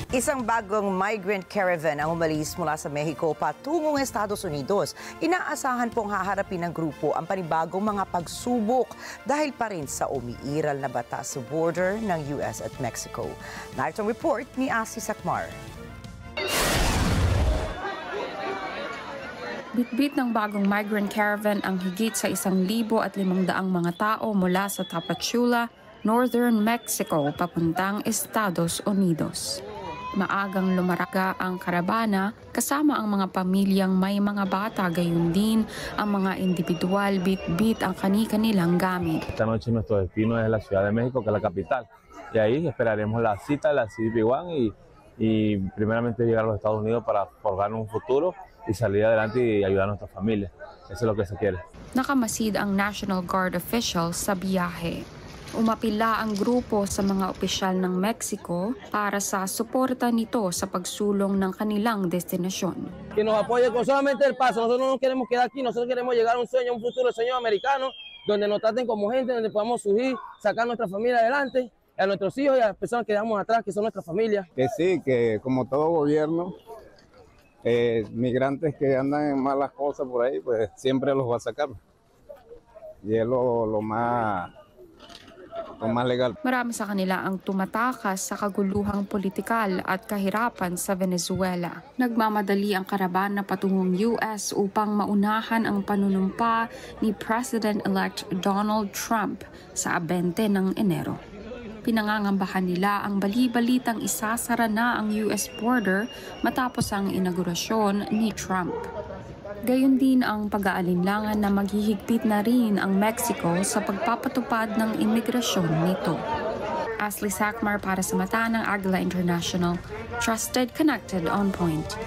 Isang bagong migrant caravan ang umalis mula sa Mexico patungong Estados Unidos. Inaasahan pong haharapin ng grupo ang panibagong mga pagsubok dahil pa rin sa umiiral na batas sa border ng US at Mexico. Narito ang report ni Asi Sakmar. Bitbit ng bagong migrant caravan ang higit sa 1,500 mga tao mula sa Tapachula, Northern Mexico papuntang Estados Unidos. Maagang lumaraga ang karavana kasama ang mga pamilyang may mga bata, gayon din ang mga individual bitbit ang kani-kanilang gamit. Esta noche nuestro destino es la Ciudad de México, que es la capital. Y ahí esperaremos la cita de la CBP-1 y primeramente llegar a los Estados Unidos para forjar un futuro y salir adelante y ayudar a nuestra familia. Eso es lo que se quiere. Nakamasid ang National Guard officials sa biyahe. Umapila ang grupo sa mga opisyal ng Mexico para sa suporta nito sa pagsulong ng kanilang destinasyon. Que nos apoye con solamente el paso. Nosotros no nos queremos quedar aquí, nosotros queremos llegar a un sueño, un futuro, sueño americano, donde nos traten como gente, donde podamos surgir, sacar nuestra familia adelante, a nuestros hijos y a las personas que dejamos atrás, que son nuestra familia. Que sí, que como todo gobierno, migrantes que andan en malas cosas por ahí, pues siempre los va a sacar. Y es lo más legal. Marami sa kanila ang tumatakas sa kaguluhang politikal at kahirapan sa Venezuela. Nagmamadali ang karaban na patungong US upang maunahan ang panunumpa ni President-elect Donald Trump sa 20 ng Enero. Pinangangambahan nila ang bali-balitang isasara na ang US border matapos ang inaugurasyon ni Trump. Gayon din ang pag-aalinlangan na maghihigpit na rin ang Mexico sa pagpapatupad ng imigrasyon nito. Ashley Sakmar para sa Mata ng Agila International. Trusted, connected, on point.